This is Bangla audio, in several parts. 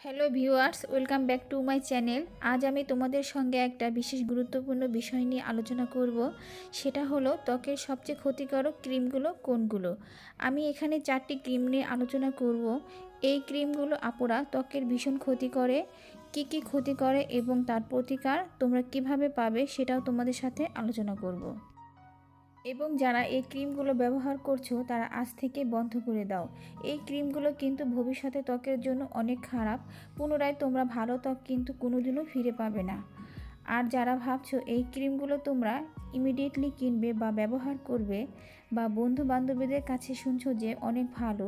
Hello viewers, welcome back to my channel. আজ আমি তোমাদের সঙ্গে একটা বিশেষ গুরুত্বপূর্ণ বিষয় নিয়ে আলোচনা করব। সেটা হলো ত্বকের সবচেয়ে ক্ষতিকারক ক্রিমগুলো কোনগুলো। আমি এখানে 4টি ক্রিম নিয়ে আলোচনা করব। এই ক্রিমগুলো আপুরা ত্বকের ভীষণ ক্ষতি করে, কী কী ক্ষতি করে এবং তার প্রতিকার তোমরা কিভাবে পাবে সেটাও তোমাদের সাথে আলোচনা করব। এবং যারা এই ক্রিমগুলো ব্যবহার করছো তারা আজ থেকে বন্ধ করে দাও। এই ক্রিমগুলো কিন্তু ভবিষ্যতে ত্বকের জন্য অনেক খারাপ। পুনরায় তোমরা ভালো ত্বক কিন্তু কোনোদিনও ফিরে পাবে না। আর যারা ভাবছো এই ক্রিমগুলো তোমরা ইমিডিয়েটলি কিনবে বা ব্যবহার করবে, বা বন্ধু বান্ধবীদের কাছে শুনছো যে অনেক ভালো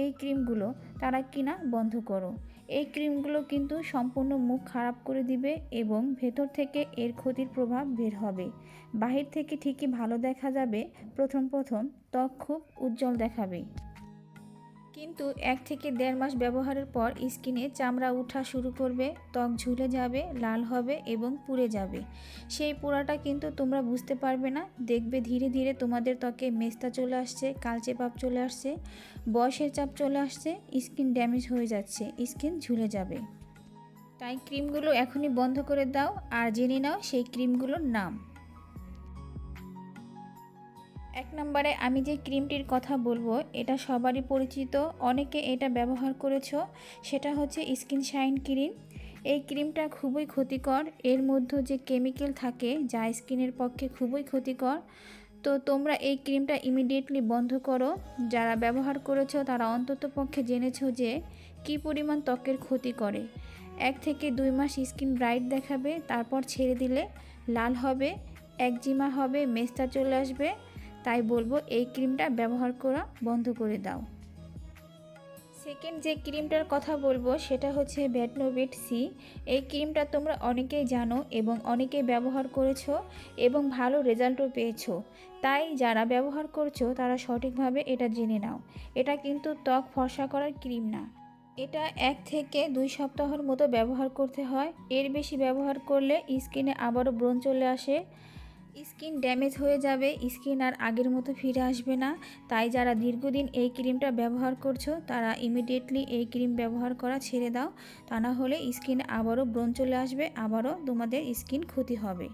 এই ক্রিমগুলো, তারা কিনা বন্ধ করো। এই ক্রিমগুলো কিন্তু সম্পূর্ণ মুখ খারাপ করে দিবে এবং ভেতর থেকে এর ক্ষতির প্রভাব বের হবে। বাহির থেকে ঠিকই ভালো দেখা যাবে, প্রথম ত্বক খুব উজ্জ্বল দেখাবে, কিন্তু 1 থেকে 1.5 মাস ব্যবহারের পর স্কিনে চামড়া ওঠা শুরু করবে, ত্বক ঝুলে যাবে, লাল হবে এবং পুড়ে যাবে। সেই পোড়াটা কিন্তু তোমরা বুঝতে পারবে না। দেখবে ধীরে ধীরে তোমাদের ত্বকে মেস্তা চলে আসছে, কালচে ভাব চলে আসছে, বয়সের চাপ চলে আসছে, স্কিন ড্যামেজ হয়ে যাচ্ছে, স্কিন ঝুলে যাবে। তাই ক্রিমগুলো এখনই বন্ধ করে দাও। আর জেনে নাও সেই ক্রিমগুলোর নাম। 1 নম্বরে আমি যে ক্রিমটির কথা বলবো এটা সবারই পরিচিত, অনেকে এটা ব্যবহার করেছো। সেটা হচ্ছে স্কিন শাইন ক্রিম। এই ক্রিমটা খুবই ক্ষতিকর। এর মধ্যে যে কেমিক্যাল থাকে যা স্কিনের পক্ষে খুবই ক্ষতিকর। তো তোমরা এই ক্রিমটা ইমিডিয়েটলি বন্ধ করো। যারা ব্যবহার করেছো তারা অন্তত পক্ষে জেনেছো যে কী পরিমাণ ত্বকের ক্ষতি করে। 1 থেকে 2 মাস স্কিন ব্রাইট দেখাবে, তারপর ছেড়ে দিলে লাল হবে, একজিমা হবে, মেস্তা চলে আসবে। তাই বলবো এই ক্রিমটা ব্যবহার করা বন্ধ করে দাও। সেকেন্ড যে ক্রিমটার কথা বলবো সেটা হচ্ছে ভিটামিন সি। এই ক্রিমটা তোমরা অনেকেই জানো এবং অনেকেই ব্যবহার করেছো এবং ভালো রেজাল্টও পেয়েছো। তাই যারা ব্যবহার করছো তারা সঠিকভাবে এটা জেনে নাও। এটা কিন্তু ত্বক ফর্সা করার ক্রিম না। এটা 1 থেকে 2 সপ্তাহের মতো ব্যবহার করতে হয়। এর বেশি ব্যবহার করলে স্কিনে আবারও ব্রণ চলে আসে, স্কিন ড্যামেজ হয়ে যাবে, স্কিন আর আগের মতো ফিরে আসবে না। তাই যারা দীর্ঘদিন এই ক্রিমটা ব্যবহার করছো তারা ইমিডিয়েটলি এই ক্রিম ব্যবহার করা ছেড়ে দাও। তা না হলে স্কিনে আবারও ব্রণ চলে আসবে, আবারও তোমাদের স্কিন ক্ষতি হবে।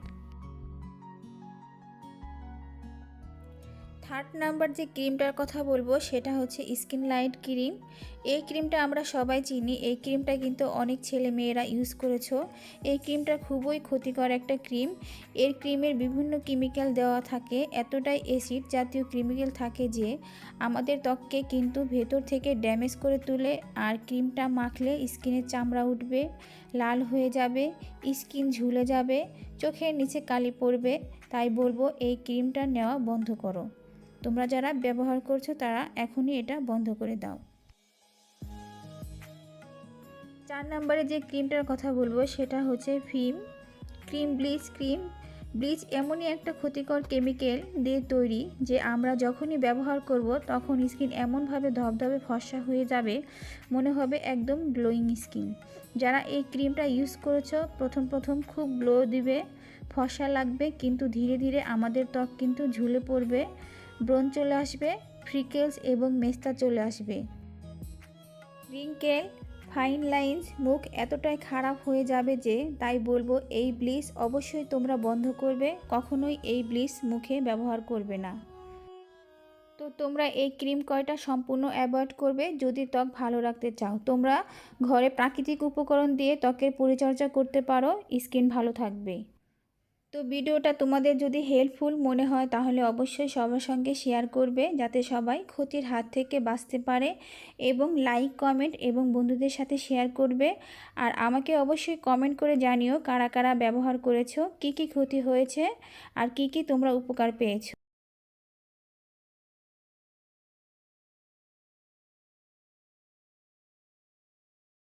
3rd নাম্বার যে ক্রিমটার কথা বলবো সেটা হচ্ছে স্কিন লাইট ক্রিম। এই ক্রিমটা আমরা সবাই চিনি। এই ক্রিমটা কিন্তু অনেক ছেলে মেয়েরা ইউজ করেছো। এই ক্রিমটা খুবই ক্ষতিকর একটা ক্রিম। এর ক্রিমের বিভিন্ন কেমিক্যাল দেওয়া থাকে, এতটাই অ্যাসিড জাতীয় কেমিক্যাল থাকে যে আমাদের ত্বককে কিন্তু ভেতর থেকে ড্যামেজ করে তোলে। আর ক্রিমটা মাখলে স্কিনের চামড়া উঠবে, লাল হয়ে যাবে, স্কিন ঝুলে যাবে, চোখের নিচে কালি পড়বে। তাই বলবো এই ক্রিমটা নেওয়া বন্ধ করো। তোমরা যারা ব্যবহার করছো তারা এখনই এটা বন্ধ করে দাও। 4 নম্বরে যে ক্রিমটার কথা বলবো সেটা হচ্ছে ব্লিচ ক্রিম। ব্লিচ এমনই একটা ক্ষতিকর কেমিক্যাল দিয়ে তৈরি যে আমরা যখনই ব্যবহার করব তখন স্কিন এমনভাবে ধবধবে ফর্সা হয়ে যাবে, মনে হবে একদম গ্লোয়িং স্কিন। যারা এই ক্রিমটা ইউজ করেছো প্রথম খুব গ্লো দিবে, ফর্সা লাগবে, কিন্তু ধীরে ধীরে আমাদের ত্বক কিন্তু ঝুলে পড়বে, ব্রণ চলে আসবে, ফ্রিকেলস এবং মেস্তা চলে আসবে, রিঙ্কেল, ফাইন লাইন্স, মুখ এতটাই খারাপ হয়ে যাবে যে তাই বলবো এই ব্লিচ অবশ্যই তোমরা বন্ধ করবে। কখনোই এই ব্লিচ মুখে ব্যবহার করবে না। তো তোমরা এই ক্রিম কয়টা সম্পূর্ণ অ্যাভয়েড করবে যদি ত্বক ভালো রাখতে চাও। তোমরা ঘরে প্রাকৃতিক উপকরণ দিয়ে ত্বকের পরিচর্যা করতে পারো, স্কিন ভালো থাকবে। তো ভিডিওটা তোমাদের যদি হেল্পফুল মনে হয় তাহলে অবশ্যই সবার সঙ্গে শেয়ার করবে যাতে সবাই ক্ষতির হাত থেকে বাঁচতে পারে, এবং লাইক, কমেন্ট এবং বন্ধুদের সাথে শেয়ার করবে। আর আমাকে অবশ্যই কমেন্ট করে জানিও কারা কারা ব্যবহার করেছো, কী কী ক্ষতি হয়েছে আর কী কী তোমরা উপকার পেয়েছো।